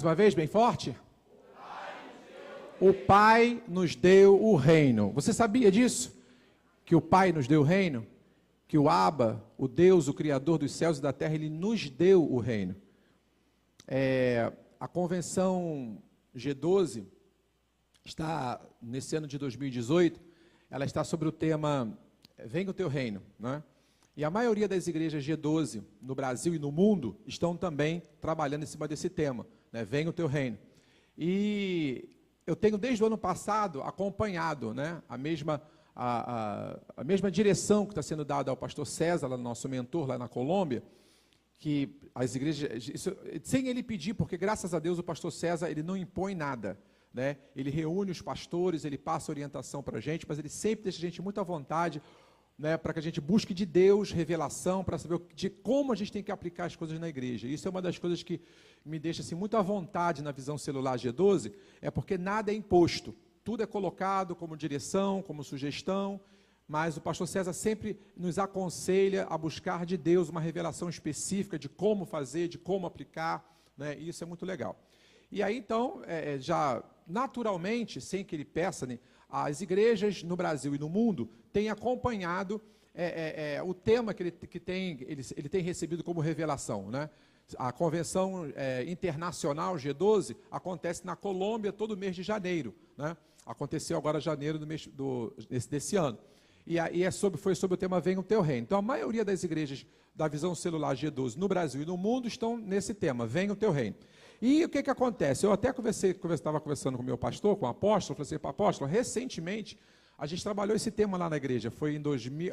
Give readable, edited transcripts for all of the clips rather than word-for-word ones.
uma vez, bem forte. O Pai nos deu o reino. Você sabia disso? Que o Pai nos deu o reino? Que o Abba, o Deus, o Criador dos céus e da terra, Ele nos deu o reino. A Convenção G12 está, nesse ano de 2018, ela está sobre o tema Venha o Teu Reino, né? E a maioria das igrejas G12 no Brasil e no mundo estão também trabalhando em cima desse tema, né? Venha o Teu Reino. E eu tenho desde o ano passado acompanhado, né, a mesma direção que está sendo dada ao pastor César, nosso mentor lá na Colômbia, que as igrejas, sem ele pedir, porque graças a Deus o pastor César, ele não impõe nada, né? Ele reúne os pastores, ele passa orientação para a gente, mas ele sempre deixa a gente muito à vontade, né, para que a gente busque de Deus revelação, para saber de como a gente tem que aplicar as coisas na igreja. Isso é uma das coisas que me deixa assim, muito à vontade na visão celular G12, é porque nada é imposto, tudo é colocado como direção, como sugestão, mas o pastor César sempre nos aconselha a buscar de Deus uma revelação específica de como fazer, de como aplicar, né, e isso é muito legal. E aí então, já naturalmente, sem que ele peça, né, as igrejas no Brasil e no mundo têm acompanhado o tema que ele tem recebido como revelação, né? A Convenção Internacional G12 acontece na Colômbia todo mês de janeiro, né? Aconteceu agora em janeiro desse ano. E foi sobre o tema Venha o Teu Reino. Então, a maioria das igrejas da visão celular G12 no Brasil e no mundo estão nesse tema, Venha o Teu Reino. E o que acontece? Eu até estava conversando com o meu pastor, com o apóstolo, falei assim, apóstolo, recentemente a gente trabalhou esse tema lá na igreja, foi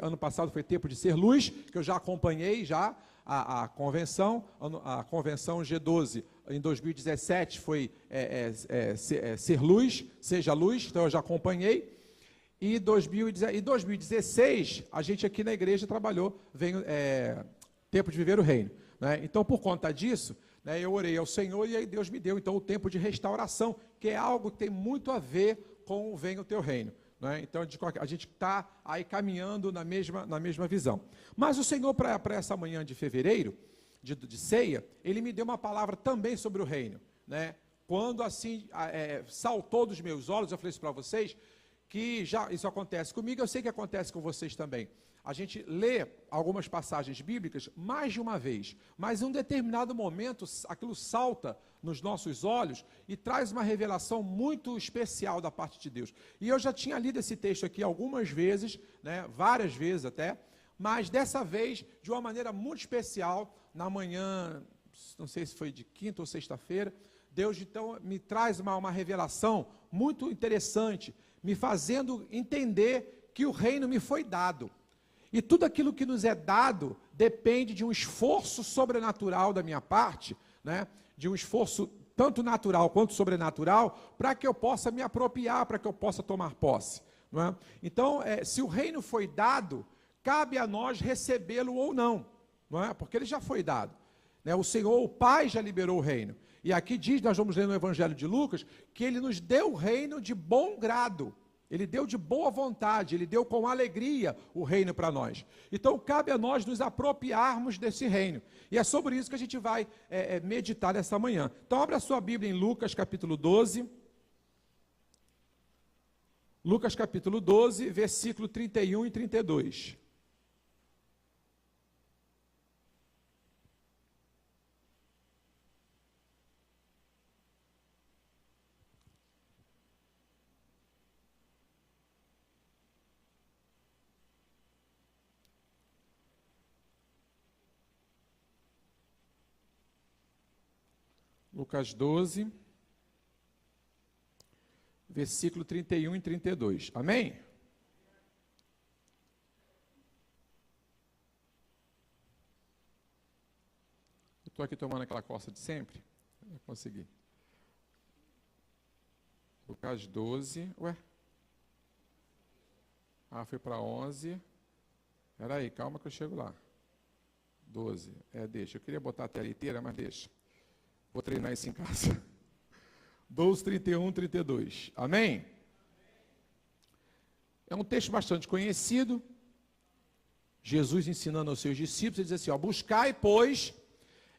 ano passado foi Tempo de Ser Luz, que eu já acompanhei já a convenção G12, em 2017 foi Ser Luz, Seja Luz, então eu já acompanhei, e em 2016 a gente aqui na igreja trabalhou Tempo de Viver o Reino, né? Então por conta disso, né, eu orei ao Senhor e aí Deus me deu então o tempo de restauração, que é algo que tem muito a ver com o Venha o Teu Reino, né? Então a gente está aí caminhando na mesma visão. Mas o Senhor, para essa manhã de fevereiro, de ceia, Ele me deu uma palavra também sobre o reino, né? Quando assim saltou dos meus olhos, eu falei isso para vocês, que já isso acontece comigo, eu sei que acontece com vocês também. A gente lê algumas passagens bíblicas mais de uma vez, mas em um determinado momento aquilo salta nos nossos olhos e traz uma revelação muito especial da parte de Deus. E eu já tinha lido esse texto aqui algumas vezes, né, várias vezes até, mas dessa vez de uma maneira muito especial, na manhã, não sei se foi de quinta ou sexta-feira, Deus então me traz uma revelação muito interessante, me fazendo entender que o reino me foi dado. E tudo aquilo que nos é dado depende de um esforço sobrenatural da minha parte, né? De um esforço tanto natural quanto sobrenatural, para que eu possa me apropriar, para que eu possa tomar posse, não é? Então, se o reino foi dado, cabe a nós recebê-lo ou não, não é? Porque ele já foi dado, né? O Senhor, o Pai, já liberou o reino. E aqui diz, nós vamos ler no Evangelho de Lucas, que Ele nos deu o reino de bom grado. Ele deu de boa vontade, Ele deu com alegria o reino para nós. Então, cabe a nós nos apropriarmos desse reino. E é sobre isso que a gente vai meditar nessa manhã. Então, abra a sua Bíblia em Lucas, capítulo 12. Lucas, capítulo 12, versículo 31 e 32. Lucas 12, versículo 31 e 32. Amém? Eu estou aqui tomando aquela coça de sempre. Não consegui. Lucas 12. Ué? Ah, foi para 11. Espera aí, calma que eu chego lá. 12. Deixa. Eu queria botar a tela inteira, mas deixa. Vou treinar isso em casa. 12, 31, 32. Amém? É um texto bastante conhecido. Jesus ensinando aos seus discípulos, ele diz assim, buscai, pois,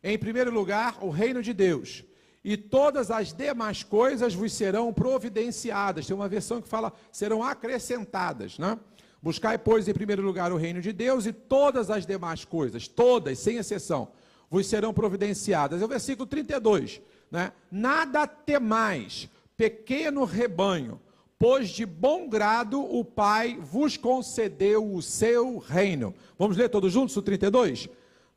em primeiro lugar, o reino de Deus e todas as demais coisas vos serão providenciadas. Tem uma versão que fala, serão acrescentadas, né? Buscai, pois, em primeiro lugar o reino de Deus, e todas as demais coisas, todas, sem exceção, vos serão providenciadas. É o versículo 32, né? Nada temais, pequeno rebanho, pois de bom grado o Pai vos concedeu o seu reino. Vamos ler todos juntos o 32?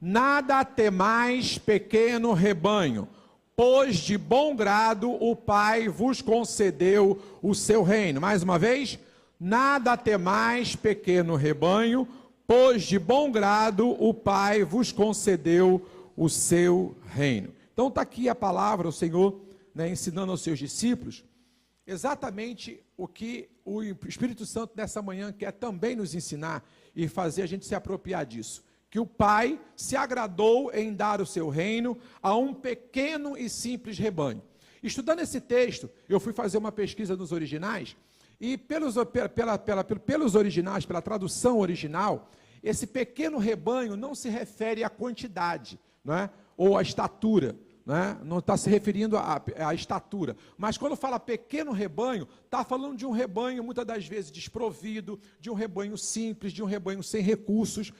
Nada temais, pequeno rebanho, pois de bom grado o Pai vos concedeu o seu reino. Mais uma vez, nada temais, pequeno rebanho, pois de bom grado o Pai vos concedeu o seu reino. Então está aqui a palavra, o Senhor, né, ensinando aos seus discípulos, exatamente o que o Espírito Santo nessa manhã quer também nos ensinar e fazer a gente se apropriar disso. Que o Pai se agradou em dar o seu reino a um pequeno e simples rebanho. Estudando esse texto, eu fui fazer uma pesquisa nos originais, e pelos originais, pela tradução original, esse pequeno rebanho não se refere à quantidade, não é? Ou à estatura, não está se referindo à estatura, mas quando fala pequeno rebanho, está falando de um rebanho muitas das vezes desprovido, de um rebanho simples, de um rebanho sem recursos,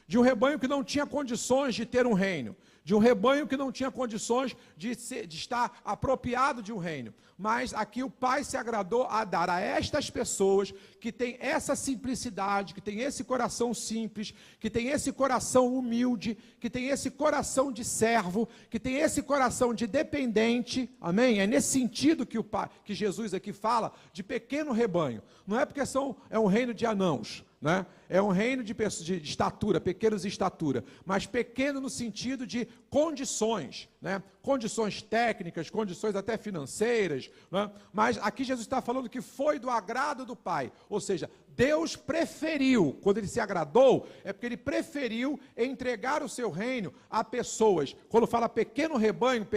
de um rebanho que não tinha condições de ter um reino, de um rebanho que não tinha condições de estar apropriado de um reino. Mas aqui o Pai se agradou a dar a estas pessoas que têm essa simplicidade, que têm esse coração simples, que têm esse coração humilde, que têm esse coração de servo, que têm esse coração de dependente, amém? É nesse sentido que que Jesus aqui fala de pequeno rebanho. Não é porque é um reino de anãos, né? É um reino de estatura, pequenos de estatura, mas pequeno no sentido de condições, né? Condições técnicas, condições até financeiras, né? Mas aqui Jesus está falando que foi do agrado do Pai, ou seja, Deus preferiu, quando Ele se agradou, é porque Ele preferiu entregar o seu reino a pessoas. Quando fala pequeno rebanho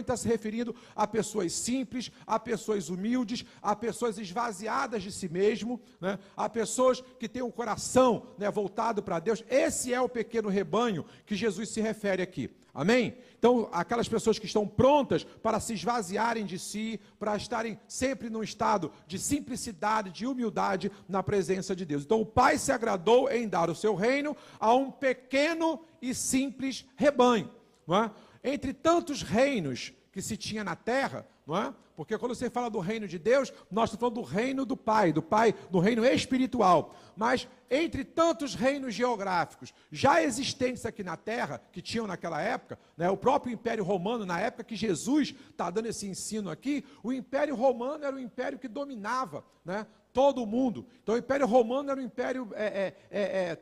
está se referindo a pessoas simples, a pessoas humildes, a pessoas esvaziadas de si mesmo, né? A pessoas que têm um coração, né, voltado para Deus. Esse é o pequeno rebanho que Jesus se refere aqui. Amém? Então, aquelas pessoas que estão prontas para se esvaziarem de si, para estarem sempre num estado de simplicidade, de humildade na presença de Deus. Então, o Pai se agradou em dar o seu reino a um pequeno e simples rebanho, não é? Entre tantos reinos que se tinha na terra, não é? Porque quando você fala do reino de Deus, nós estamos falando do reino do Pai, do reino espiritual. Mas entre tantos reinos geográficos já existentes aqui na terra, que tinham naquela época, né, o próprio Império Romano, na época que Jesus está dando esse ensino aqui, o Império Romano era o império que dominava, né, todo o mundo. Então o Império Romano era um império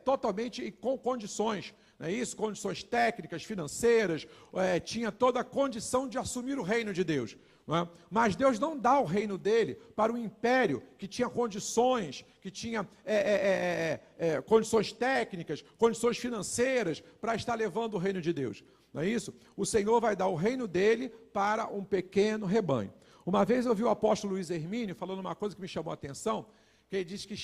totalmente com condições, não é isso? Condições técnicas, financeiras, tinha toda a condição de assumir o reino de Deus. Não é? Mas Deus não dá o reino dele para um império que tinha condições, que tinha condições técnicas, condições financeiras para estar levando o reino de Deus. Não é isso? O Senhor vai dar o reino dele para um pequeno rebanho. Uma vez eu ouvi o apóstolo Luiz Hermínio falando uma coisa que me chamou a atenção, que ele diz que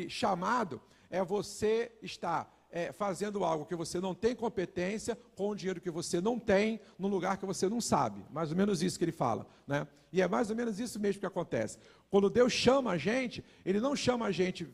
chamado é você estar fazendo algo que você não tem competência, com o dinheiro que você não tem, num lugar que você não sabe. Mais ou menos isso que ele fala, né? E é mais ou menos isso mesmo que acontece. Quando Deus chama a gente, Ele não chama a gente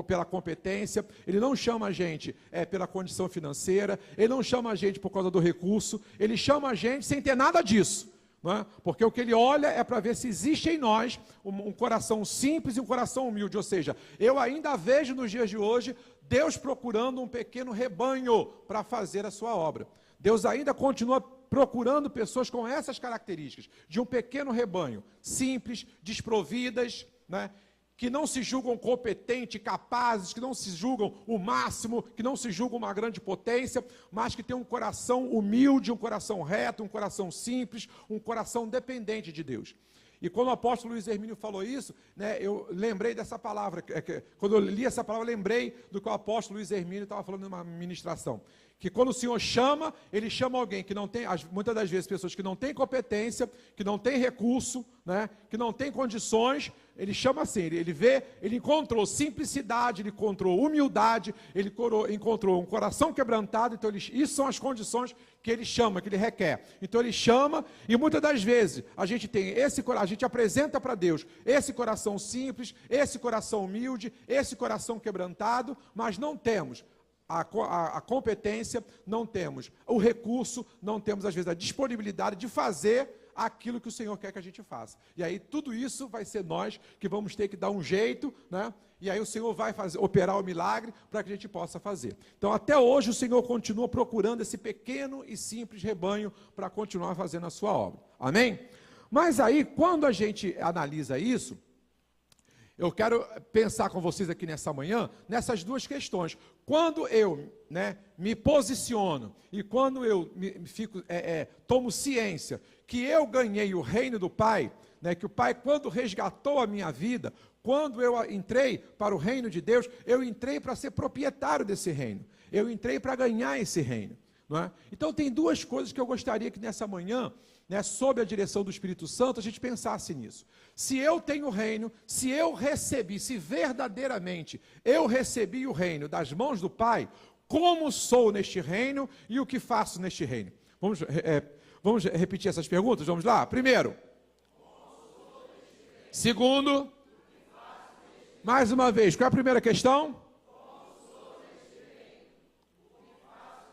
pela competência, Ele não chama a gente pela condição financeira, Ele não chama a gente por causa do recurso, Ele chama a gente sem ter nada disso. Não é? Porque o que Ele olha é para ver se existe em nós um coração simples e um coração humilde. Ou seja, eu ainda vejo nos dias de hoje Deus procurando um pequeno rebanho para fazer a sua obra. Deus ainda continua procurando pessoas com essas características, de um pequeno rebanho, simples, desprovidas, né? Que não se julgam competentes, capazes, que não se julgam o máximo, que não se julgam uma grande potência, mas que tem um coração humilde, um coração reto, um coração simples, um coração dependente de Deus. E quando o apóstolo Luiz Hermínio falou isso, né, eu lembrei dessa palavra, quando eu li essa palavra, eu lembrei do que o apóstolo Luiz Hermínio estava falando numa ministração, Que quando o Senhor chama, Ele chama alguém que não tem, muitas das vezes, pessoas que não têm competência, que não têm recurso, né, que não têm condições, Ele chama assim, ele encontrou simplicidade, ele encontrou humildade, ele encontrou um coração quebrantado, então isso são as condições que Ele chama, que Ele requer. Então Ele chama, e muitas das vezes a gente tem a gente apresenta para Deus esse coração simples, esse coração humilde, esse coração quebrantado, mas não temos a competência, não temos o recurso, não temos às vezes a disponibilidade de fazer aquilo que o Senhor quer que a gente faça. E aí tudo isso vai ser nós que vamos ter que dar um jeito, né? E aí o Senhor vai operar o milagre para que a gente possa fazer. Então até hoje o Senhor continua procurando esse pequeno e simples rebanho para continuar fazendo a sua obra. Amém? Mas aí quando a gente analisa isso, eu quero pensar com vocês aqui nessa manhã, nessas duas questões. Quando eu, me posiciono e quando eu tomo ciência que eu ganhei o reino do Pai, que o Pai, quando resgatou a minha vida, quando eu entrei para o reino de Deus, eu entrei para ser proprietário desse reino. Eu entrei para ganhar esse reino. Não é? Então tem duas coisas que eu gostaria que nessa manhã, sob a direção do Espírito Santo, a gente pensasse nisso. Se eu tenho o reino, se eu recebi, se verdadeiramente eu recebi o reino das mãos do Pai, como sou neste reino e o que faço neste reino? Vamos repetir essas perguntas? Vamos lá? Primeiro. Segundo. Mais uma vez, qual é a primeira questão?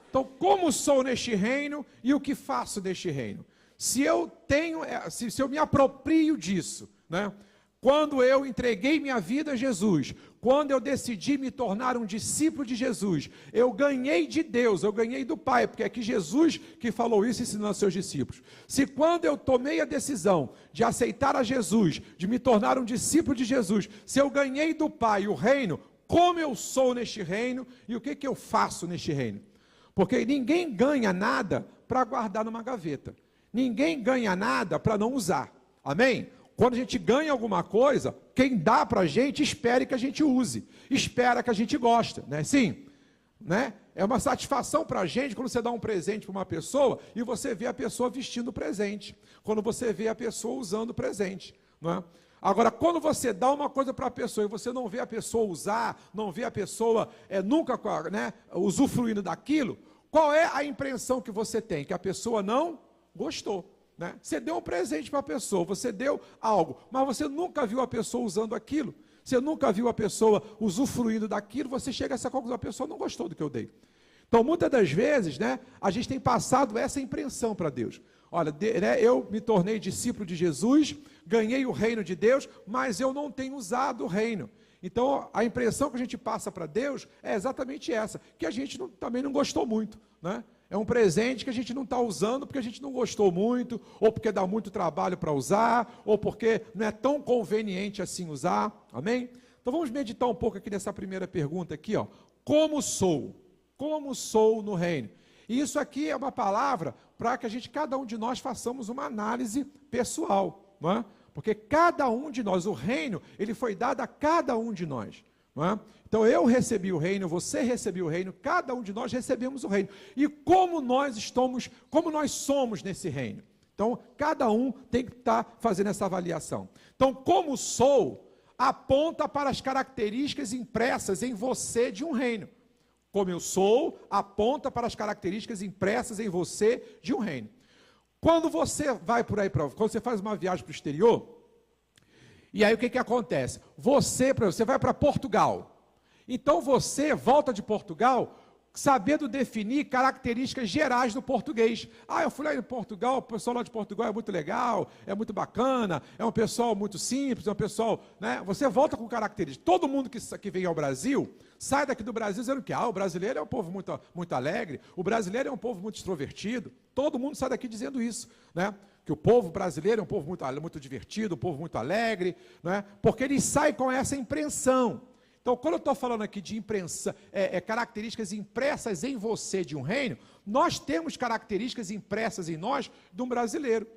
Então, como sou neste reino e o que faço neste reino? Se eu tenho, se eu me aproprio disso, quando eu entreguei minha vida a Jesus, quando eu decidi me tornar um discípulo de Jesus, eu ganhei de Deus, eu ganhei do Pai, porque é que Jesus que falou isso ensinando aos seus discípulos. Se quando eu tomei a decisão de aceitar a Jesus, de me tornar um discípulo de Jesus, se eu ganhei do Pai o reino, como eu sou neste reino e o que eu faço neste reino? Porque ninguém ganha nada para guardar numa gaveta. Ninguém ganha nada para não usar. Amém? Quando a gente ganha alguma coisa, quem dá para a gente, espere que a gente use. Espera que a gente gosta. Né? Sim. Né? É uma satisfação para a gente quando você dá um presente para uma pessoa e você vê a pessoa vestindo o presente. Quando você vê a pessoa usando o presente. Não é? Agora, quando você dá uma coisa para a pessoa e você não vê a pessoa usar, não vê a pessoa nunca usufruindo daquilo, qual é a impressão que você tem? Que a pessoa não gostou. Né? Você deu um presente para a pessoa, você deu algo, mas você nunca viu a pessoa usando aquilo, você nunca viu a pessoa usufruindo daquilo, você chega a essa conclusão, a pessoa não gostou do que eu dei. Então, muitas das vezes, a gente tem passado essa impressão para Deus. Olha, eu me tornei discípulo de Jesus, ganhei o reino de Deus, mas eu não tenho usado o reino. Então, a impressão que a gente passa para Deus é exatamente essa, que a gente também não gostou muito, né? É um presente que a gente não está usando porque a gente não gostou muito, ou porque dá muito trabalho para usar, ou porque não é tão conveniente assim usar, amém? Então vamos meditar um pouco aqui nessa primeira pergunta aqui, ó. Como sou? Como sou no reino? E isso aqui é uma palavra para que cada um de nós façamos uma análise pessoal, não é? Porque cada um de nós, o reino, ele foi dado a cada um de nós. Não é? Então eu recebi o reino, você recebeu o reino, cada um de nós recebemos o reino. E como nós somos nesse reino? Então cada um tem que estar fazendo essa avaliação. Então como sou, aponta para as características impressas em você de um reino. Como eu sou, aponta para as características impressas em você de um reino. Quando você vai por aí, quando você faz uma viagem para o exterior, e aí o que acontece? Você vai para Portugal. Então você volta de Portugal sabendo definir características gerais do português. Eu fui lá em Portugal, o pessoal lá de Portugal é muito legal, é muito bacana, é um pessoal muito simples, é um pessoal, Você volta com características. Todo mundo que vem ao Brasil, sai daqui do Brasil dizendo que o brasileiro é um povo muito, muito alegre, o brasileiro é um povo muito extrovertido. Todo mundo sai daqui dizendo isso, que o povo brasileiro é um povo muito divertido, um povo muito alegre, porque eles saem com essa impressão. Então, quando eu estou falando aqui de características impressas em você de um reino, nós temos características impressas em nós de um brasileiro.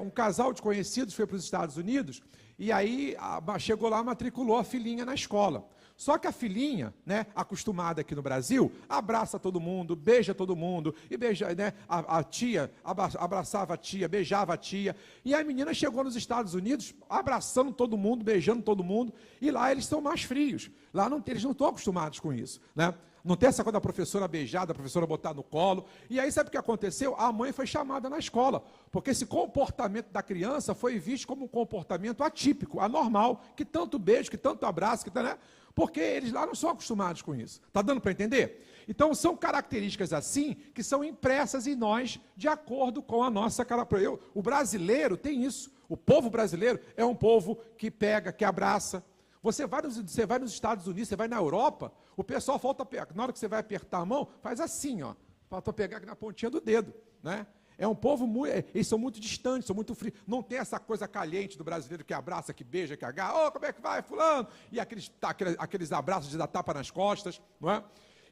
Um casal de conhecidos foi para os Estados Unidos, e aí chegou lá, matriculou a filhinha na escola. Só que a filhinha, né, acostumada aqui no Brasil, abraça todo mundo, beija todo mundo, e beija, né, a tia, abraçava a tia, beijava a tia, e a menina chegou nos Estados Unidos, abraçando todo mundo, beijando todo mundo, e lá eles são mais frios, lá eles não estão acostumados com isso, né? Não tem essa coisa da professora beijar, da professora botar no colo. E aí, sabe o que aconteceu? A mãe foi chamada na escola, porque esse comportamento da criança foi visto como um comportamento atípico, anormal, que tanto beijo, que tanto abraço, que né? Porque eles lá não são acostumados com isso. Está dando para entender? Então, são características assim, que são impressas em nós, de acordo com a nossa característica. O brasileiro tem isso. O povo brasileiro é um povo que pega, que abraça. Você vai nos Estados Unidos, você vai na Europa, o pessoal falta, na hora que você vai apertar a mão, faz assim, ó, falta pegar aqui na pontinha do dedo, né? É um povo eles são muito distantes, são muito frios, não tem essa coisa caliente do brasileiro que abraça, que beija, que agarra, como é que vai, fulano? E aqueles abraços de dar tapa nas costas, não é?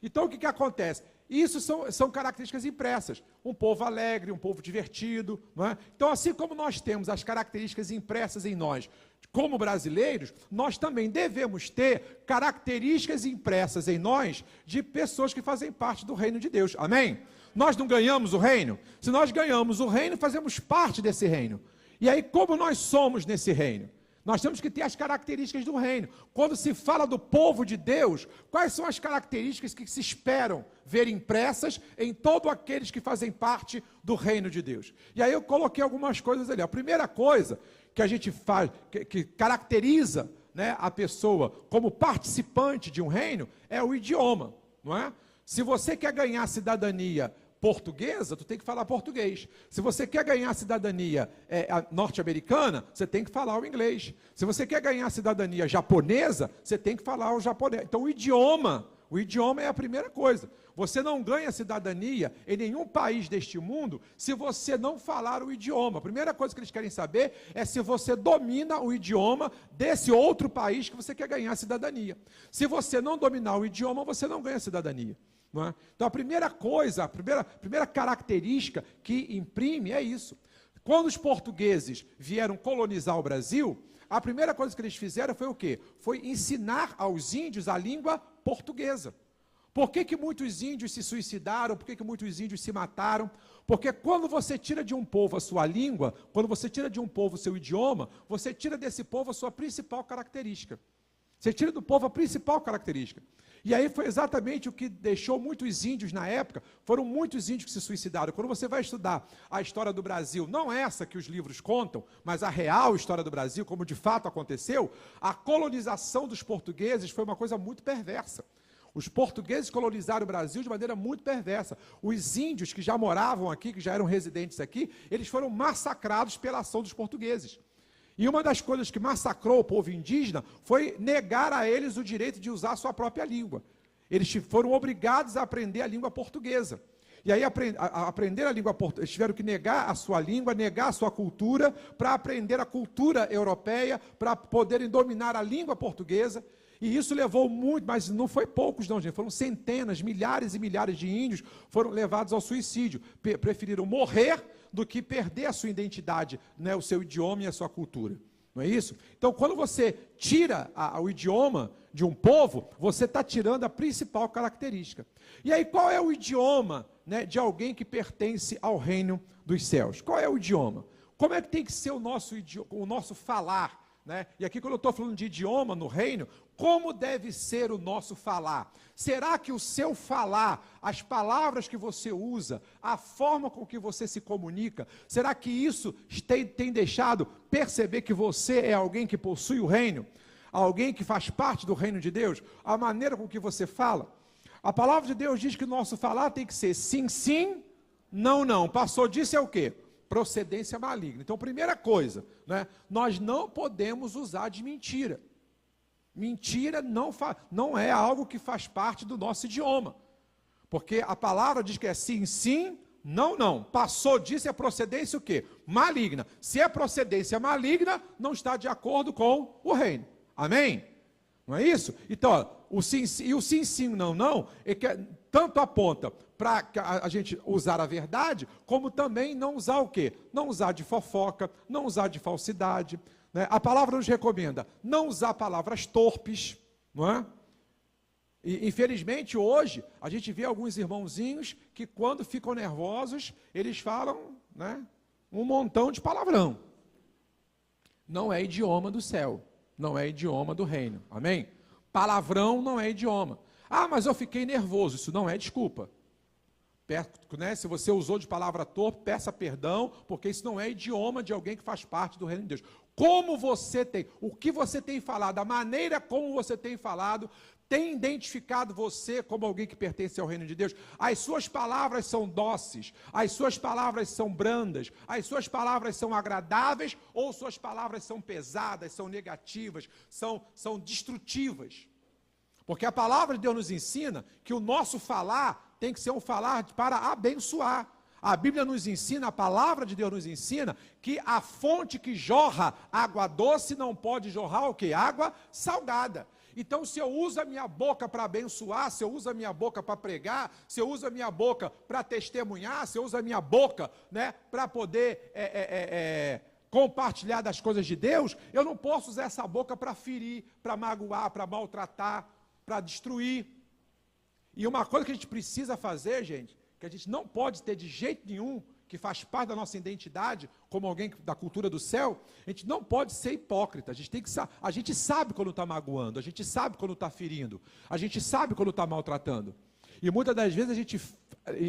Então, o que acontece? Isso são características impressas. Um povo alegre, um povo divertido, não é? Então, assim como nós temos as características impressas em nós, como brasileiros, nós também devemos ter características impressas em nós de pessoas que fazem parte do reino de Deus. Amém? Nós não ganhamos o reino? Se nós ganhamos o reino, fazemos parte desse reino. E aí, como nós somos nesse reino? Nós temos que ter as características do reino. Quando se fala do povo de Deus, quais são as características que se esperam ver impressas em todos aqueles que fazem parte do reino de Deus? E aí eu coloquei algumas coisas ali. A primeira coisa que a gente faz, que caracteriza, né, a pessoa como participante de um reino, é o idioma, não é? Se você quer ganhar cidadania portuguesa, tu tem que falar português. Se você quer ganhar a cidadania norte-americana, você tem que falar o inglês. Se você quer ganhar a cidadania japonesa, você tem que falar o japonês. Então, o idioma é a primeira coisa. Você não ganha cidadania em nenhum país deste mundo se você não falar o idioma. A primeira coisa que eles querem saber é se você domina o idioma desse outro país que você quer ganhar cidadania. Se você não dominar o idioma, você não ganha cidadania. Não é? Então, a primeira coisa, a primeira característica que imprime é isso. Quando os portugueses vieram colonizar o Brasil, a primeira coisa que eles fizeram foi o quê? Foi ensinar aos índios a língua portuguesa. Por que muitos índios se suicidaram? Por que muitos índios se mataram? Porque quando você tira de um povo a sua língua, quando você tira de um povo o seu idioma, você tira desse povo a sua principal característica. Você tira do povo a principal característica. E aí foi exatamente o que deixou muitos índios na época, foram muitos índios que se suicidaram. Quando você vai estudar a história do Brasil, não essa que os livros contam, mas a real história do Brasil, como de fato aconteceu, a colonização dos portugueses foi uma coisa muito perversa. Os portugueses colonizaram o Brasil de maneira muito perversa. Os índios que já moravam aqui, que já eram residentes aqui, eles foram massacrados pela ação dos portugueses. E uma das coisas que massacrou o povo indígena foi negar a eles o direito de usar a sua própria língua. Eles foram obrigados a aprender a língua portuguesa. E aí, aprender a língua portuguesa, eles tiveram que negar a sua língua, negar a sua cultura, para aprender a cultura europeia, para poderem dominar a língua portuguesa. E isso levou muito, mas não foi poucos não, gente. Foram centenas, milhares e milhares de índios foram levados ao suicídio. Preferiram morrer do que perder a sua identidade, né, o seu idioma e a sua cultura. Não é isso? Então, quando você tira o idioma de um povo, você está tirando a principal característica. E aí, qual é o idioma, né, de alguém que pertence ao reino dos céus? Qual é o idioma? Como é que tem que ser o nosso falar? Né? E aqui, quando eu estou falando de idioma no reino, como deve ser o nosso falar? Será que o seu falar, as palavras que você usa, a forma com que você se comunica, será que isso tem deixado perceber que você é alguém que possui o reino? Alguém que faz parte do reino de Deus? A maneira com que você fala? A palavra de Deus diz que o nosso falar tem que ser sim, sim, não, não. Passou disso é o quê? Procedência maligna. Então, primeira coisa, né, nós não podemos usar de mentira. Mentira não é algo que faz parte do nosso idioma. Porque a palavra diz que é sim, sim, não, não. Passou disso é procedência o quê? Maligna. Se é procedência maligna, não está de acordo com o reino. Amém? Não é isso? Então, ó, o sim, sim, não, não, é que tanto aponta para a gente usar a verdade, como também não usar o quê? Não usar de fofoca, não usar de falsidade. Né? A palavra nos recomenda não usar palavras torpes, não é? E, infelizmente, hoje, a gente vê alguns irmãozinhos que, quando ficam nervosos, eles falam, né, um montão de palavrão. Não é idioma do céu, não é idioma do reino, amém? Palavrão não é idioma. Ah, mas eu fiquei nervoso, isso não é desculpa. Né, se você usou de palavra torpe, peça perdão, porque isso não é idioma de alguém que faz parte do reino de Deus. Como você tem, o que você tem falado, a maneira como você tem falado, tem identificado você como alguém que pertence ao reino de Deus? As suas palavras são dóceis, as suas palavras são brandas, as suas palavras são agradáveis, ou suas palavras são pesadas, são negativas, são destrutivas? Porque a palavra de Deus nos ensina que o nosso falar tem que ser um falar para abençoar. A Bíblia nos ensina, a palavra de Deus nos ensina, que a fonte que jorra água doce não pode jorrar o quê? Água salgada. Então, se eu uso a minha boca para abençoar, se eu uso a minha boca para pregar, se eu uso a minha boca para testemunhar, se eu uso a minha boca, né, para poder compartilhar das coisas de Deus, eu não posso usar essa boca para ferir, para magoar, para maltratar, para destruir. E uma coisa que a gente precisa fazer, gente, que a gente não pode ter de jeito nenhum, que faz parte da nossa identidade, como alguém da cultura do céu, a gente não pode ser hipócrita. A gente sabe quando está magoando, a gente sabe quando está ferindo, a gente sabe quando está maltratando. E muitas das vezes a gente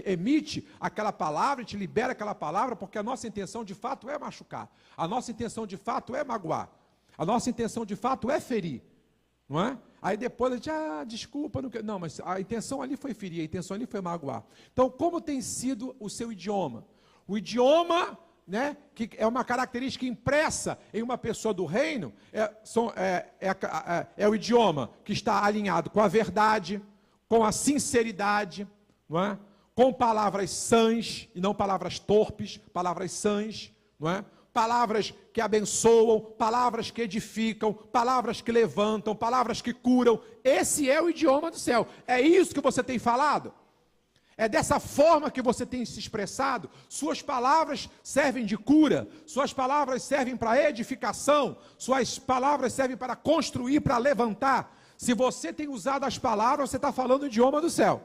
emite aquela palavra, a gente libera aquela palavra, porque a nossa intenção de fato é machucar, a nossa intenção de fato é magoar, a nossa intenção de fato é ferir, não é? Aí depois a gente, desculpa, não, mas a intenção ali foi ferir, a intenção ali foi magoar. Então, como tem sido o seu idioma? O idioma, né, que é uma característica impressa em uma pessoa do reino, é o idioma que está alinhado com a verdade, com a sinceridade, não é? Com palavras sãs, e não palavras torpes, palavras sãs, não é? Palavras que abençoam, palavras que edificam, palavras que levantam, palavras que curam. Esse é o idioma do céu. É isso que você tem falado? É dessa forma que você tem se expressado? Suas palavras servem de cura, suas palavras servem para edificação, suas palavras servem para construir, para levantar. Se você tem usado as palavras, você está falando o idioma do céu.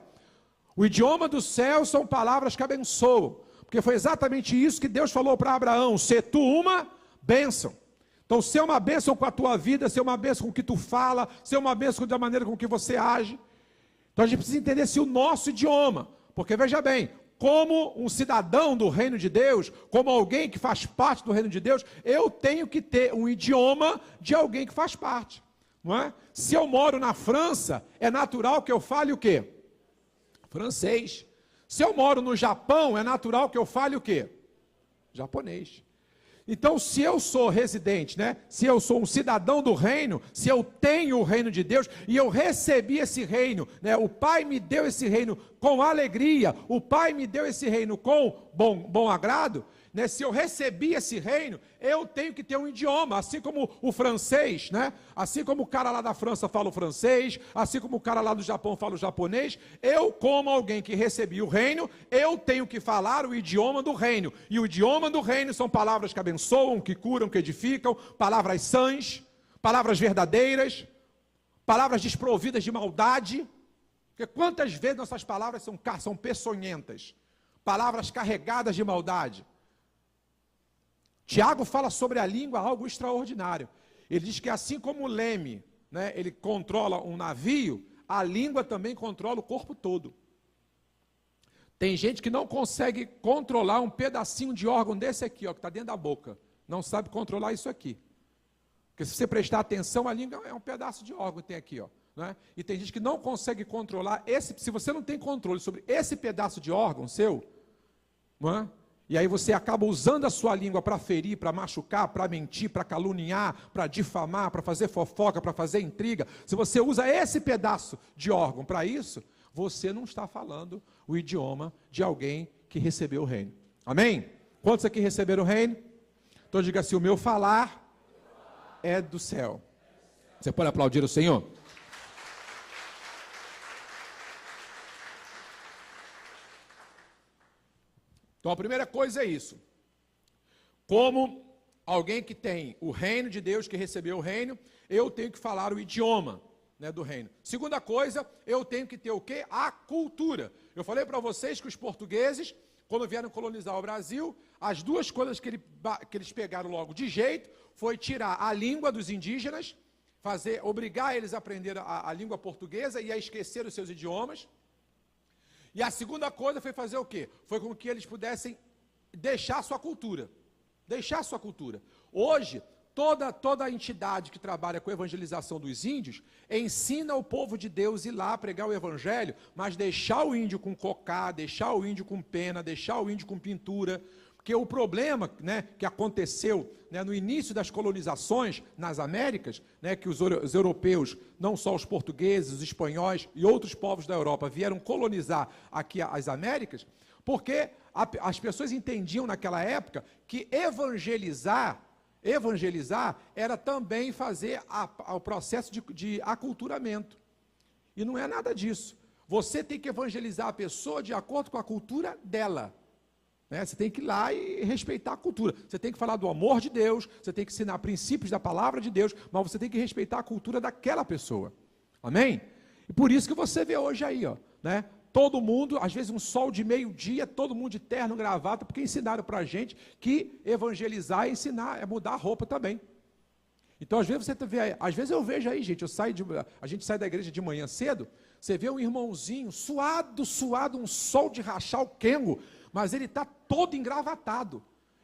O idioma do céu são palavras que abençoam, porque foi exatamente isso que Deus falou para Abraão: ser tu uma bênção. Então, ser uma bênção com a tua vida, ser uma bênção com o que tu fala, ser uma bênção da maneira com que você age. Então, a gente precisa entender se o nosso idioma, porque veja bem, como um cidadão do reino de Deus, como alguém que faz parte do reino de Deus, eu tenho que ter um idioma de alguém que faz parte, não é? Se eu moro na França, é natural que eu fale o quê? Francês. Se eu moro no Japão, é natural que eu fale o quê? Japonês. Então, se eu sou residente, né? Se eu sou um cidadão do reino, se eu tenho o reino de Deus e eu recebi esse reino, né? O Pai me deu esse reino com alegria, o Pai me deu esse reino com bom agrado, né? Se eu recebi esse reino, eu tenho que ter um idioma, assim como o francês, né? Assim como o cara lá da França fala o francês, assim como o cara lá do Japão fala o japonês, eu, como alguém que recebi o reino, eu tenho que falar o idioma do reino. E o idioma do reino são palavras que abençoam, que curam, que edificam, palavras sãs, palavras verdadeiras, palavras desprovidas de maldade. Porque quantas vezes nossas palavras são peçonhentas, palavras carregadas de maldade. Tiago fala sobre a língua algo extraordinário. Ele diz que assim como o leme, né, ele controla um navio, a língua também controla o corpo todo. Tem gente que não consegue controlar um pedacinho de órgão desse aqui, ó, que está dentro da boca. Não sabe controlar isso aqui. Porque se você prestar atenção, a língua é um pedaço de órgão que tem aqui, ó, né? E tem gente que não consegue controlar se você não tem controle sobre esse pedaço de órgão seu, não é? E aí você acaba usando a sua língua para ferir, para machucar, para mentir, para caluniar, para difamar, para fazer fofoca, para fazer intriga. Se você usa esse pedaço de órgão para isso, você não está falando o idioma de alguém que recebeu o reino. Amém? Quantos aqui receberam o reino? Então diga assim: o meu falar é do céu. Você pode aplaudir o Senhor? Então a primeira coisa é isso. Como alguém que tem o reino de Deus, que recebeu o reino, eu tenho que falar o idioma né, do reino. Segunda coisa, eu tenho que ter o quê? A cultura. Eu falei para vocês que os portugueses, quando vieram colonizar o Brasil, as duas coisas que eles pegaram logo de jeito foi tirar a língua dos indígenas, obrigar eles a aprender a língua portuguesa e a esquecer os seus idiomas. E a segunda coisa foi fazer o quê? Foi com que eles pudessem deixar sua cultura. Deixar sua cultura. Hoje, toda a entidade que trabalha com a evangelização dos índios ensina o povo de Deus ir lá pregar o evangelho, mas deixar o índio com cocá, deixar o índio com pena, deixar o índio com pintura. Porque o problema, né, que aconteceu, né, no início das colonizações nas Américas, né, que os europeus, não só os portugueses, os espanhóis e outros povos da Europa vieram colonizar aqui as Américas, porque as pessoas entendiam naquela época que evangelizar era também fazer o processo de aculturamento. E não é nada disso. Você tem que evangelizar a pessoa de acordo com a cultura dela. Você tem que ir lá e respeitar a cultura. Você tem que falar do amor de Deus, você tem que ensinar princípios da palavra de Deus, mas você tem que respeitar a cultura daquela pessoa. Amém? E por isso que você vê hoje aí, ó, né? Todo mundo, às vezes um sol de meio-dia, todo mundo de terno, gravata, porque ensinaram para a gente que evangelizar e ensinar é mudar a roupa também. Então, às vezes você vê, às vezes eu vejo aí, gente, a gente sai da igreja de manhã cedo, você vê um irmãozinho suado, um sol de rachar o quengo, mas ele está todo engravatado.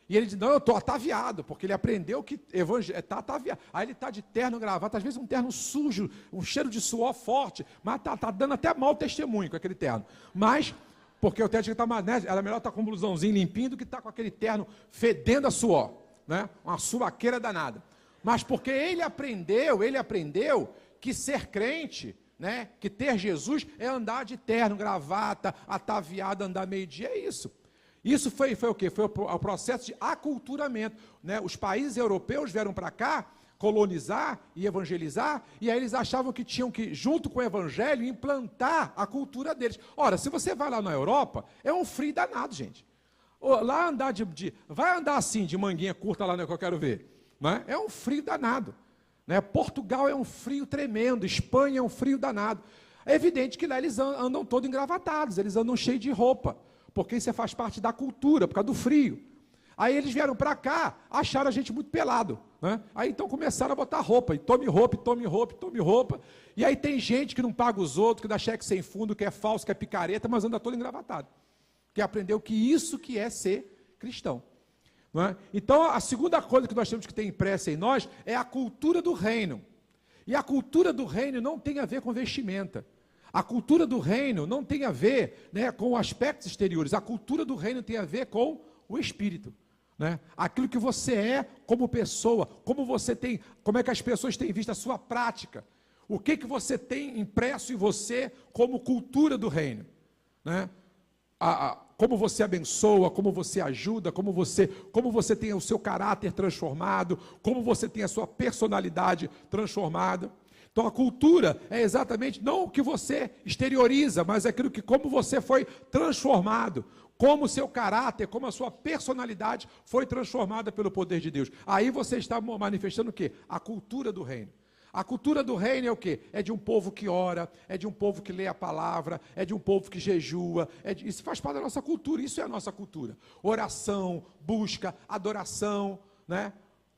E ele diz, não, eu estou ataviado, porque ele aprendeu que está ataviado. Aí ele está de terno, gravata, às vezes um terno sujo, um cheiro de suor forte, mas está dando até mau testemunho com aquele terno. Mas, porque o terno que está mais, né, era melhor estar com um blusãozinho limpinho do que estar com aquele terno fedendo a suor, né? Uma suvaqueira danada. Mas porque ele aprendeu que ser crente, né, que ter Jesus é andar de terno, gravata, ataviado, andar meio-dia, é isso. Isso foi o quê? Foi o processo de aculturamento, né? Os países europeus vieram para cá colonizar e evangelizar, e aí eles achavam que tinham que, junto com o evangelho, implantar a cultura deles. Ora, se você vai lá na Europa, é um frio danado, gente. Lá andar vai andar assim, de manguinha curta lá, né, que eu quero ver. Né? É um frio danado. Né? Portugal é um frio tremendo, Espanha é um frio danado. É evidente que lá eles andam todos engravatados, eles andam cheios de roupa, porque isso faz parte da cultura, por causa do frio. Aí eles vieram para cá, acharam a gente muito pelado. Né? Aí então começaram a botar roupa, e tome roupa, tome roupa, tome roupa. E aí tem gente que não paga os outros, que dá cheque sem fundo, que é falso, que é picareta, mas anda todo engravatado. Que aprendeu que isso que é ser cristão. Não é? Então a segunda coisa que nós temos que ter impressa em nós é a cultura do reino. E a cultura do reino não tem a ver com vestimenta. A cultura do reino não tem a ver, né, com aspectos exteriores. A cultura do reino tem a ver com o espírito. Né? Aquilo que você é como pessoa, como é que as pessoas têm visto a sua prática. O que você tem impresso em você como cultura do reino. Né? Como você abençoa, como você ajuda, como você tem o seu caráter transformado, como você tem a sua personalidade transformada. Então a cultura é exatamente não o que você exterioriza, mas aquilo que como você foi transformado, como o seu caráter, como a sua personalidade foi transformada pelo poder de Deus. Aí você está manifestando o quê? A cultura do reino. A cultura do reino é o quê? É de um povo que ora, é de um povo que lê a palavra, é de um povo que jejua, isso faz parte da nossa cultura, isso é a nossa cultura. Oração, busca, adoração, né?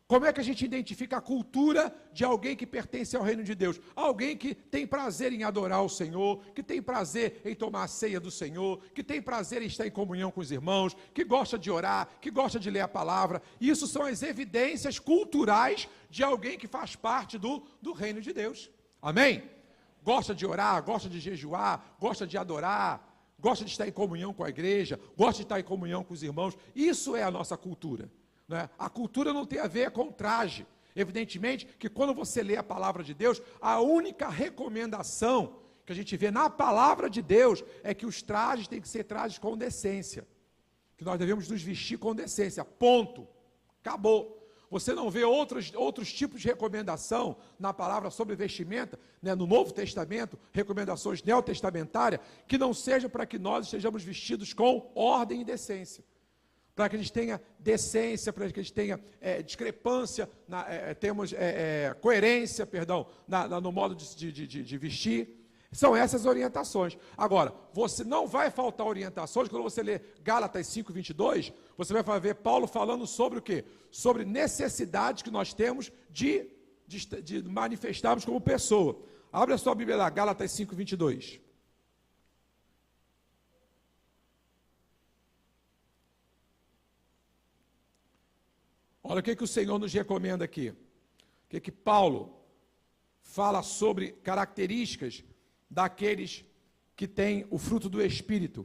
Como é que a gente identifica a cultura de alguém que pertence ao reino de Deus? Alguém que tem prazer em adorar o Senhor, que tem prazer em tomar a ceia do Senhor, que tem prazer em estar em comunhão com os irmãos, que gosta de orar, que gosta de ler a palavra. Isso são as evidências culturais de alguém que faz parte do reino de Deus. Amém? Gosta de orar, gosta de jejuar, gosta de adorar, gosta de estar em comunhão com a igreja, gosta de estar em comunhão com os irmãos. Isso é a nossa cultura. Né? A cultura não tem a ver com traje. Evidentemente que quando você lê a palavra de Deus, a única recomendação que a gente vê na palavra de Deus é que os trajes têm que ser trajes com decência, que nós devemos nos vestir com decência, ponto, acabou. Você não vê outros tipos de recomendação na palavra sobre vestimenta, né, no Novo Testamento, recomendações neotestamentárias, que não sejam para que nós estejamos vestidos com ordem e decência. para que a gente tenha decência, para que a gente tenha discrepância, temos coerência, perdão, no modo de vestir. São essas orientações. Agora, você não vai faltar orientações, quando você lê Gálatas 5:22, você vai ver Paulo falando sobre o quê? Sobre necessidades que nós temos de manifestarmos como pessoa. Abre a sua Bíblia lá, Gálatas 5:22. Olha o que o Senhor nos recomenda aqui. O que Paulo fala sobre características daqueles que têm o fruto do Espírito,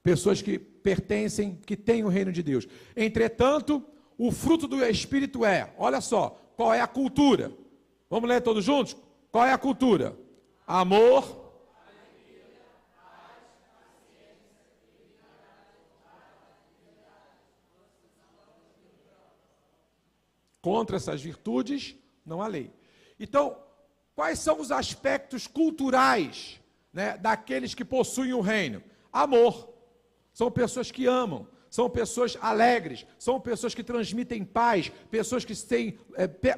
pessoas que pertencem, que têm o reino de Deus. Entretanto, o fruto do Espírito olha só, qual é a cultura? Vamos ler todos juntos? Qual é a cultura? Amor, alegria, paz, paciência, contra essas virtudes não há lei. Então, quais são os aspectos culturais, né, daqueles que possuem o reino? Amor. São pessoas que amam, são pessoas alegres, são pessoas que transmitem paz, pessoas que têm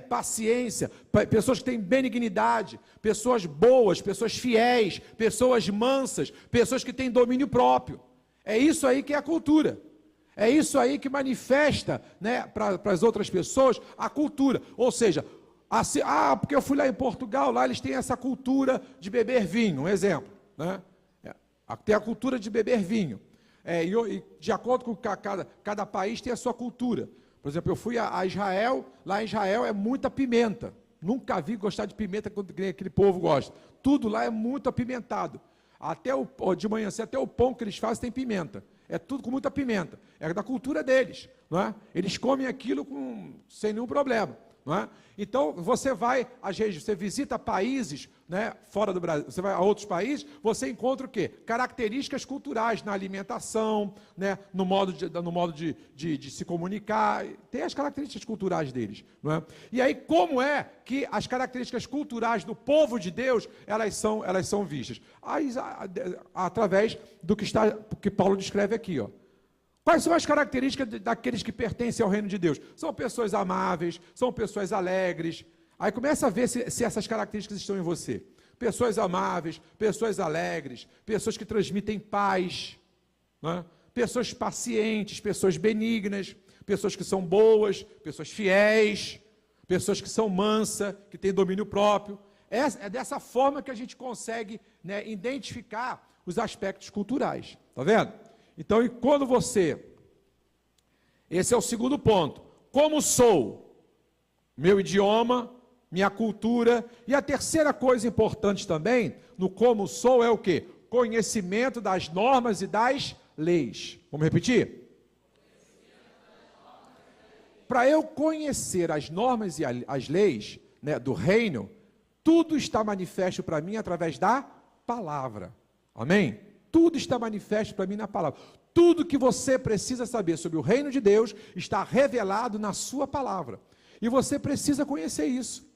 paciência, pessoas que têm benignidade, pessoas boas, pessoas fiéis, pessoas mansas, pessoas que têm domínio próprio. É isso aí que é a cultura. É isso aí que manifesta, né, para as outras pessoas a cultura. Ou seja, assim, porque eu fui lá em Portugal, lá eles têm essa cultura de beber vinho, um exemplo, né? Tem a cultura de beber vinho. E de acordo com cada país tem a sua cultura. Por exemplo, eu fui a Israel, lá em Israel é muita pimenta. Nunca vi gostar de pimenta quando aquele povo gosta. Tudo lá é muito apimentado. De manhã, até o pão que eles fazem tem pimenta. É tudo com muita pimenta. É da cultura deles, não é? Eles comem aquilo sem nenhum problema. Não é? Então, você vai, às vezes, você visita países, né, fora do Brasil, você vai a outros países, você encontra o quê? Características culturais na alimentação, né, no modo de se comunicar, tem as características culturais deles. Não é? E aí, como é que as características culturais do povo de Deus, elas são vistas? Através do que Paulo descreve aqui, ó. Quais são as características daqueles que pertencem ao reino de Deus? São pessoas amáveis, são pessoas alegres. Aí começa a ver se essas características estão em você. Pessoas amáveis, pessoas alegres, pessoas que transmitem paz, né? Pessoas pacientes, pessoas benignas, pessoas que são boas, pessoas fiéis, pessoas que são mansas, que têm domínio próprio. É dessa forma que a gente consegue, né, identificar os aspectos culturais. Está vendo? Então, esse é o segundo ponto. Como sou? Meu idioma, minha cultura. E a terceira coisa importante também, no como sou, é o quê? Conhecimento das normas e das leis. Vamos repetir? Para eu conhecer as normas e as leis, né, do reino, tudo está manifesto para mim através da palavra. Amém? Tudo está manifesto para mim na palavra. Tudo que você precisa saber sobre o reino de Deus está revelado na sua palavra. E você precisa conhecer isso.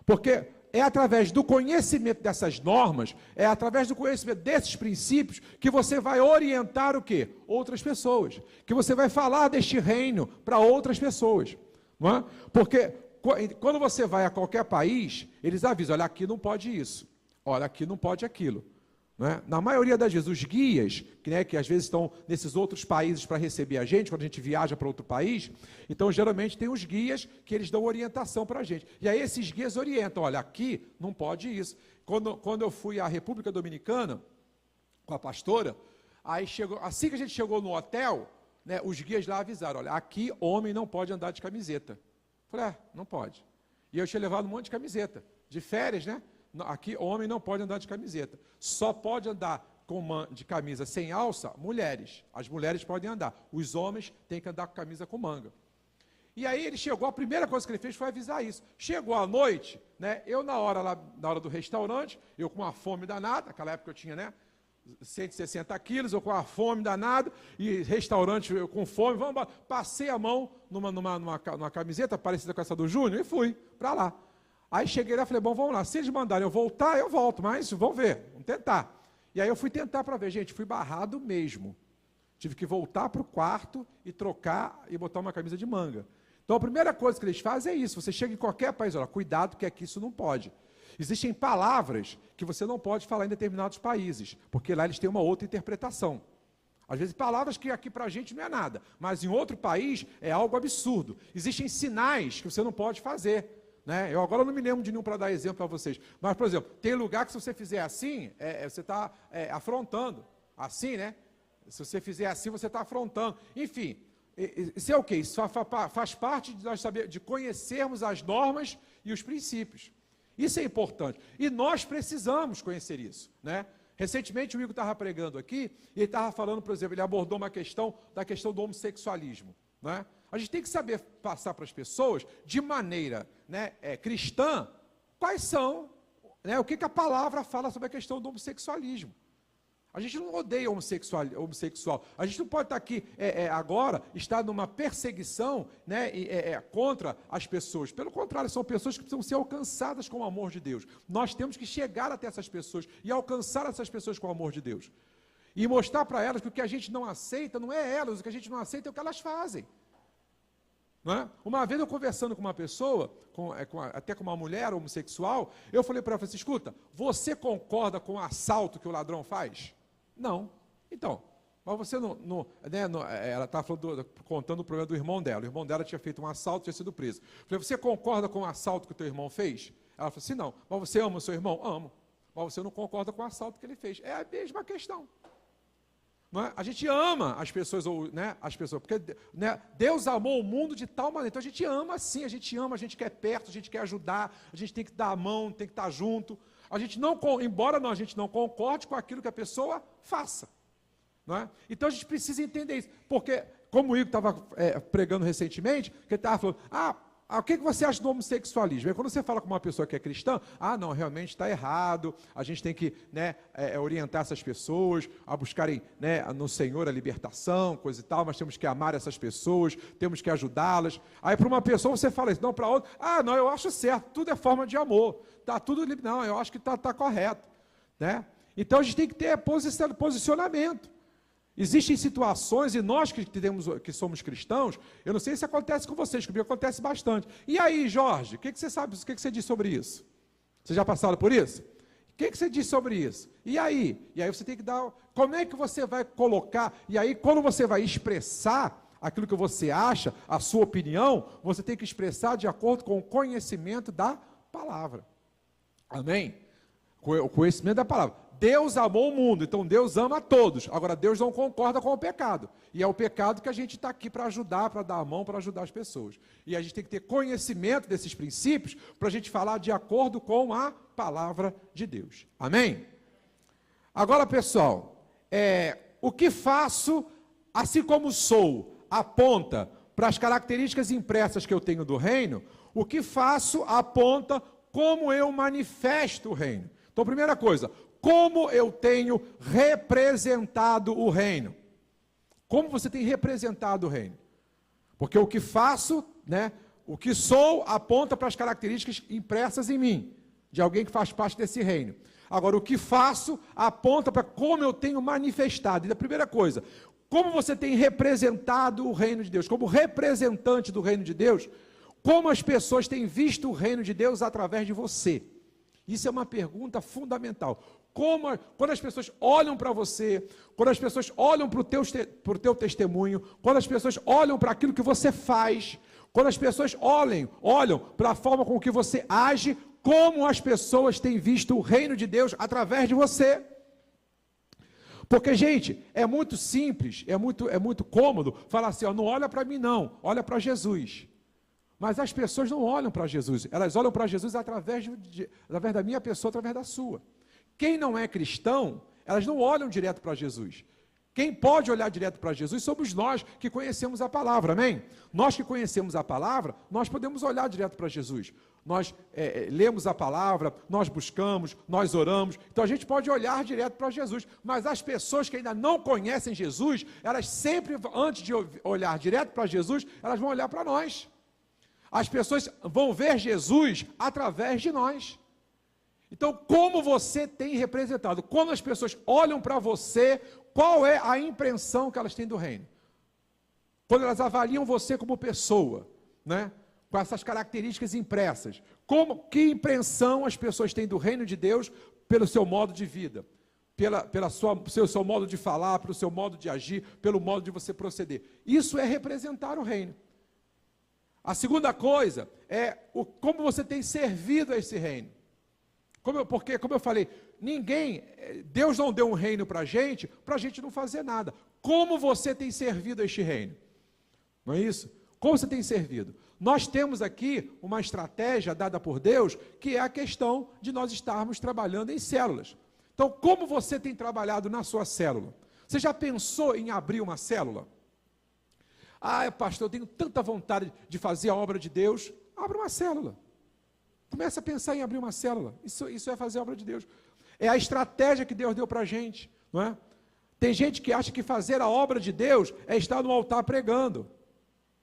Porque é através do conhecimento dessas normas, é através do conhecimento desses princípios, que você vai orientar o quê? Outras pessoas. Que você vai falar deste reino para outras pessoas. Não é? Porque quando você vai a qualquer país, eles avisam, olha, aqui não pode isso. Olha, aqui não pode aquilo. Não é? Na maioria das vezes, os guias, que às vezes estão nesses outros países para receber a gente, quando a gente viaja para outro país, então geralmente tem os guias que eles dão orientação para a gente. E aí esses guias orientam, olha, aqui não pode isso. Quando eu fui à República Dominicana, com a pastora, aí assim que a gente chegou no hotel, né, os guias lá avisaram, olha, aqui homem não pode andar de camiseta. Eu falei, não pode. E eu tinha levado um monte de camiseta, de férias, né? Aqui, homem não pode andar de camiseta. Só pode andar de camisa sem alça, mulheres. As mulheres podem andar. Os homens têm que andar com camisa com manga. E aí ele chegou, a primeira coisa que ele fez foi avisar isso. Chegou à noite, né, eu na hora do restaurante, eu com uma fome danada, naquela época eu tinha, né, 160 quilos, eu com uma fome danada, e restaurante eu com fome, passei a mão numa camiseta parecida com essa do Júnior e fui para lá. Aí cheguei lá e falei, bom, vamos lá, se eles mandarem eu voltar, eu volto, mas vamos ver, vamos tentar. E aí eu fui tentar para ver, gente, fui barrado mesmo. Tive que voltar para o quarto e trocar e botar uma camisa de manga. Então, a primeira coisa que eles fazem é isso. Você chega em qualquer país, olha, cuidado que aqui isso não pode. Existem palavras que você não pode falar em determinados países, porque lá eles têm uma outra interpretação. Às vezes, palavras que aqui para a gente não é nada, mas em outro país é algo absurdo. Existem sinais que você não pode fazer. Né? Eu agora não me lembro de nenhum para dar exemplo para vocês. Mas, por exemplo, tem lugar que se você fizer assim, você está afrontando. Assim, né? Se você fizer assim, você está afrontando. Enfim, isso é o quê? Isso faz parte de nós saber, de conhecermos as normas e os princípios. Isso é importante. E nós precisamos conhecer isso, né? Recentemente o Igor estava pregando aqui, e ele estava falando, por exemplo, ele abordou uma questão da questão do homossexualismo, né? A gente tem que saber passar para as pessoas, de maneira, né, cristã, quais são, né, o que a palavra fala sobre a questão do homossexualismo. A gente não odeia homossexual. A gente não pode estar aqui agora, estar numa perseguição, né, contra as pessoas. Pelo contrário, são pessoas que precisam ser alcançadas com o amor de Deus. Nós temos que chegar até essas pessoas e alcançar essas pessoas com o amor de Deus. E mostrar para elas que o que a gente não aceita não é elas, o que a gente não aceita é o que elas fazem. Não é? Uma vez eu conversando com uma pessoa, até com uma mulher homossexual, eu falei para ela, assim, escuta, você concorda com o assalto que o ladrão faz? Não. Então, mas você ela estava contando o problema do irmão dela. O irmão dela tinha feito um assalto e tinha sido preso. Eu falei, você concorda com o assalto que o teu irmão fez? Ela falou assim, não. Mas você ama o seu irmão? Amo. Mas você não concorda com o assalto que ele fez. É a mesma questão. Não é? A gente ama as pessoas, né, porque, né, Deus amou o mundo de tal maneira. Então a gente ama sim, a gente quer perto, a gente quer ajudar, a gente tem que dar a mão, tem que estar junto. A gente não, embora a gente não concorde com aquilo que a pessoa faça. Não é? Então a gente precisa entender isso. Porque, como o Igor estava pregando recentemente, que ele estava falando, o que você acha do homossexualismo? Quando você fala com uma pessoa que é cristã, não, realmente está errado, a gente tem que, né, orientar essas pessoas a buscarem, né, no Senhor a libertação, coisa e tal, mas temos que amar essas pessoas, temos que ajudá-las. Aí para uma pessoa você fala isso, não, para outra, não, eu acho certo, tudo é forma de amor, tá tudo, não, eu acho que está correto. Né? Então a gente tem que ter posicionamento. Existem situações, e nós que somos cristãos, eu não sei se acontece com vocês, comigo acontece bastante. E aí, Jorge, o que você sabe, o que você diz sobre isso? Vocês já passaram por isso? O que você diz sobre isso? E aí? E aí você tem que dar, como é que você vai colocar, e aí quando você vai expressar aquilo que você acha, a sua opinião, você tem que expressar de acordo com o conhecimento da palavra. Amém? O conhecimento da palavra. Deus amou o mundo, então Deus ama a todos. Agora, Deus não concorda com o pecado. E é o pecado que a gente está aqui para ajudar, para dar a mão, para ajudar as pessoas. E a gente tem que ter conhecimento desses princípios para a gente falar de acordo com a palavra de Deus. Amém? Agora, pessoal, o que faço, assim como sou, aponta para as características impressas que eu tenho do reino, o que faço aponta como eu manifesto o reino. Então, primeira coisa, como eu tenho representado o reino? Como você tem representado o reino? Porque o que faço, né, o que sou, aponta para as características impressas em mim, de alguém que faz parte desse reino. Agora, o que faço, aponta para como eu tenho manifestado. E a primeira coisa, como você tem representado o reino de Deus? Como representante do reino de Deus, como as pessoas têm visto o reino de Deus através de você? Isso é uma pergunta fundamental. Quando as pessoas olham para você, quando as pessoas olham para o teu testemunho, quando as pessoas olham para aquilo que você faz, quando as pessoas olham para a forma com que você age, como as pessoas têm visto o reino de Deus através de você. Porque, gente, é muito simples, é muito cômodo falar assim, não olha para mim não, olha para Jesus. Mas as pessoas não olham para Jesus, elas olham para Jesus através da minha pessoa, através da sua. Quem não é cristão, elas não olham direto para Jesus. Quem pode olhar direto para Jesus somos nós que conhecemos a palavra, amém? Nós que conhecemos a palavra, nós podemos olhar direto para Jesus. Nós lemos a palavra, nós buscamos, nós oramos, então a gente pode olhar direto para Jesus. Mas as pessoas que ainda não conhecem Jesus, elas sempre, antes de olhar direto para Jesus, elas vão olhar para nós. As pessoas vão ver Jesus através de nós. Então, como você tem representado? Quando as pessoas olham para você, qual é a impressão que elas têm do reino? Quando elas avaliam você como pessoa, né? Com essas características impressas, que impressão as pessoas têm do reino de Deus pelo seu modo de vida, pelo seu modo de falar, pelo seu modo de agir, pelo modo de você proceder? Isso é representar o reino. A segunda coisa é como você tem servido a esse reino. Porque, como eu falei, Deus não deu um reino para a gente não fazer nada. Como você tem servido a este reino? Não é isso? Como você tem servido? Nós temos aqui uma estratégia dada por Deus, que é a questão de nós estarmos trabalhando em células. Então, como você tem trabalhado na sua célula? Você já pensou em abrir uma célula? Ah, pastor, eu tenho tanta vontade de fazer a obra de Deus. Abra uma célula. Comece a pensar em abrir uma célula. Isso é fazer a obra de Deus. É a estratégia que Deus deu para a gente, não é? Tem gente que acha que fazer a obra de Deus é estar no altar pregando.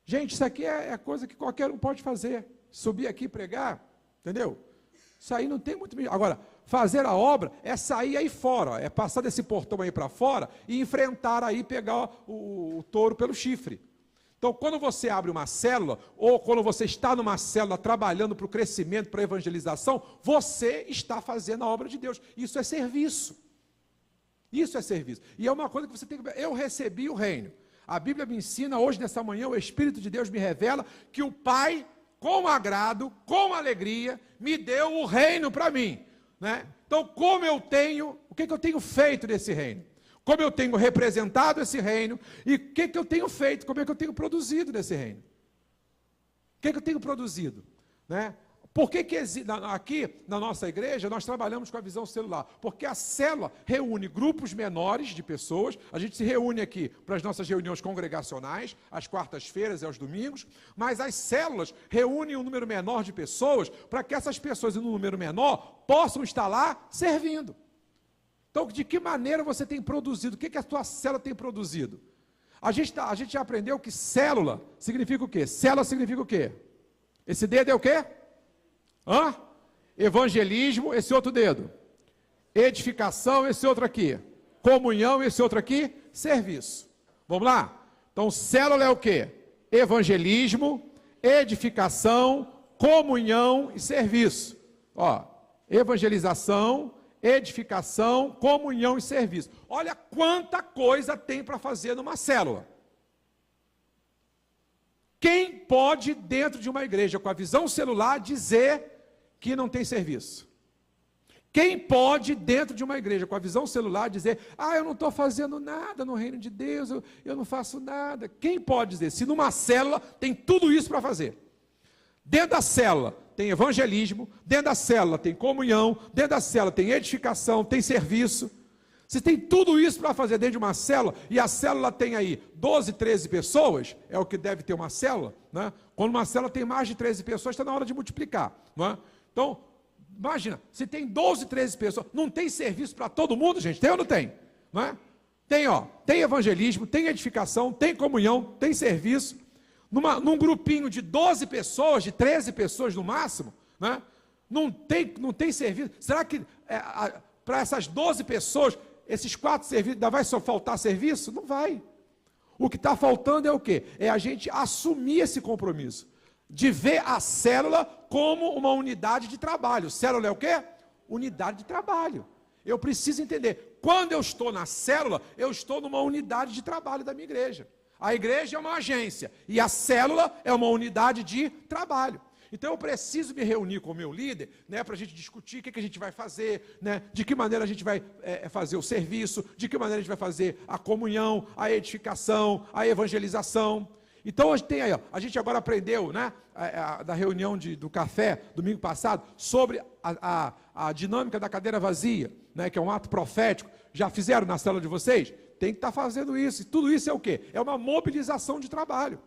Gente, isso aqui é coisa que qualquer um pode fazer. Subir aqui e pregar, entendeu? Isso aí não tem muito... Agora, fazer a obra é sair aí fora, é passar desse portão aí para fora e enfrentar aí, pegar o touro pelo chifre. Então, quando você abre uma célula, ou quando você está numa célula trabalhando para o crescimento, para a evangelização, você está fazendo a obra de Deus. Isso é serviço. Isso é serviço. E é uma coisa que você tem que... Eu recebi o reino. A Bíblia me ensina, hoje nessa manhã, o Espírito de Deus me revela que o Pai, com agrado, com alegria, me deu o reino para mim, né? Então, o que eu tenho feito nesse reino? Como eu tenho representado esse reino, e o que eu tenho feito, como é que eu tenho produzido nesse reino? O que eu tenho produzido? Né? Por que aqui na nossa igreja nós trabalhamos com a visão celular? Porque a célula reúne grupos menores de pessoas, a gente se reúne aqui para as nossas reuniões congregacionais, às quartas-feiras e aos domingos, mas as células reúnem um número menor de pessoas, para que essas pessoas em um número menor possam estar lá servindo. Então, de que maneira você tem produzido? O que a tua célula tem produzido? A gente já aprendeu que célula significa o quê? Célula significa o quê? Esse dedo é o quê? Evangelismo, esse outro dedo. Edificação, esse outro aqui. Comunhão, esse outro aqui. Serviço. Vamos lá? Então, célula é o quê? Evangelismo, edificação, comunhão e serviço. Evangelização, edificação, comunhão e serviço. Olha quanta coisa tem para fazer numa célula. Quem pode, dentro de uma igreja com a visão celular, dizer que não tem serviço? Quem pode, dentro de uma igreja com a visão celular, dizer, eu não estou fazendo nada no reino de Deus, eu não faço nada? Quem pode dizer? Se numa célula tem tudo isso para fazer. Dentro da célula tem evangelismo, dentro da célula tem comunhão, dentro da célula tem edificação, tem serviço. Se tem tudo isso para fazer dentro de uma célula, e a célula tem aí 12, 13 pessoas, é o que deve ter uma célula, né? Quando uma célula tem mais de 13 pessoas, está na hora de multiplicar, não é? Então, imagina, se tem 12, 13 pessoas, não tem serviço para todo mundo, gente? Tem ou não tem? Não é? Tem evangelismo, tem edificação, tem comunhão, tem serviço. Num grupinho de 12 pessoas, de 13 pessoas no máximo, né? Não tem serviço. Será que para essas 12 pessoas, esses 4 serviços, ainda vai só faltar serviço? Não vai. O que está faltando é o quê? É a gente assumir esse compromisso, de ver a célula como uma unidade de trabalho. Célula é o quê? Unidade de trabalho. Eu preciso entender, quando eu estou na célula, eu estou numa unidade de trabalho da minha igreja. A igreja é uma agência e a célula é uma unidade de trabalho. Então eu preciso me reunir com o meu líder, né, para a gente discutir o que a gente vai fazer, né, de que maneira a gente vai fazer o serviço, de que maneira a gente vai fazer a comunhão, a edificação, a evangelização. Então a gente agora aprendeu, né, da reunião do café, domingo passado, sobre a dinâmica da cadeira vazia, né, que é um ato profético. Já fizeram na célula de vocês? Tem que estar fazendo isso. E tudo isso é o quê? É uma mobilização de trabalho.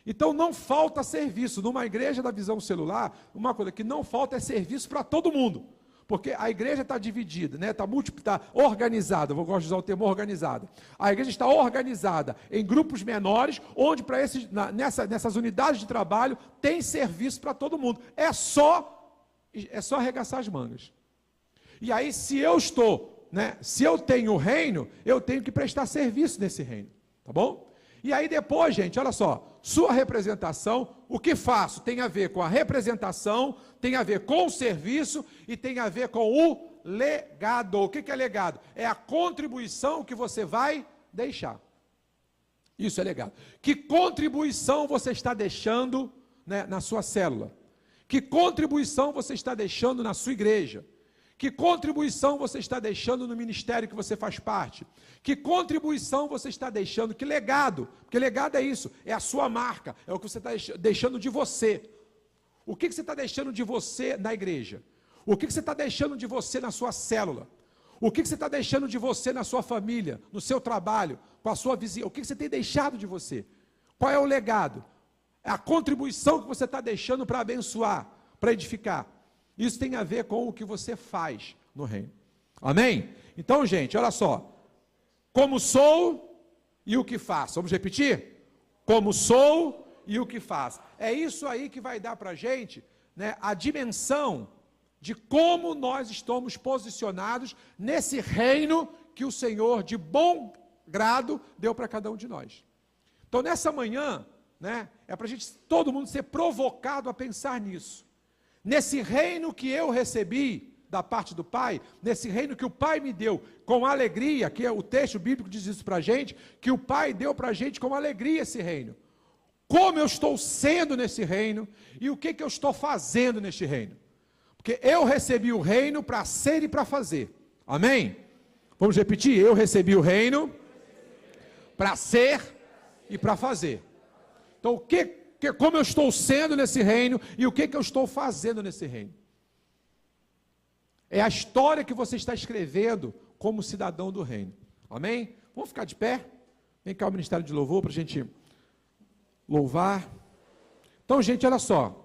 Então não falta serviço. Numa igreja da visão celular, uma coisa que não falta é serviço para todo mundo. Porque a igreja está dividida, né? Está organizada, eu gosto de usar o termo organizada. A igreja está organizada em grupos menores, onde nessas unidades de trabalho tem serviço para todo mundo. É só arregaçar as mangas. E aí, se eu tenho o reino, eu tenho que prestar serviço nesse reino, tá bom? E aí depois, gente, olha só, sua representação, o que faço tem a ver com a representação, tem a ver com o serviço e tem a ver com o legado. O que é legado? É a contribuição que você vai deixar. Isso é legado. Que contribuição você está deixando, né, na sua célula? Que contribuição você está deixando na sua igreja? Que contribuição você está deixando no ministério que você faz parte? Que contribuição você está deixando? Que legado? Porque legado é isso, é a sua marca, é o que você está deixando de você. O que você está deixando de você na igreja? O que você está deixando de você na sua célula? O que você está deixando de você na sua família, no seu trabalho, com a sua vizinha? O que você tem deixado de você? Qual é o legado? É a contribuição que você está deixando para abençoar, para edificar. Isso tem a ver com o que você faz no reino. Amém? Então, gente, olha só. Como sou e o que faço. Vamos repetir? Como sou e o que faço. É isso aí que vai dar para a gente, né, a dimensão de como nós estamos posicionados nesse reino que o Senhor, de bom grado, deu para cada um de nós. Então, nessa manhã, né, é para a gente, todo mundo ser provocado a pensar nisso. Nesse reino que eu recebi da parte do Pai, nesse reino que o Pai me deu com alegria, que o texto bíblico diz isso para a gente, que o Pai deu para a gente com alegria esse reino. Como eu estou sendo nesse reino e o que eu estou fazendo neste reino. Porque eu recebi o reino para ser e para fazer. Amém? Vamos repetir? Eu recebi o reino para ser e para fazer. Então, como eu estou sendo nesse reino e o que eu estou fazendo nesse reino. É a história que você está escrevendo como cidadão do reino. Amém? Vamos ficar de pé? Vem cá o Ministério de Louvor para a gente louvar. Então, gente, olha só.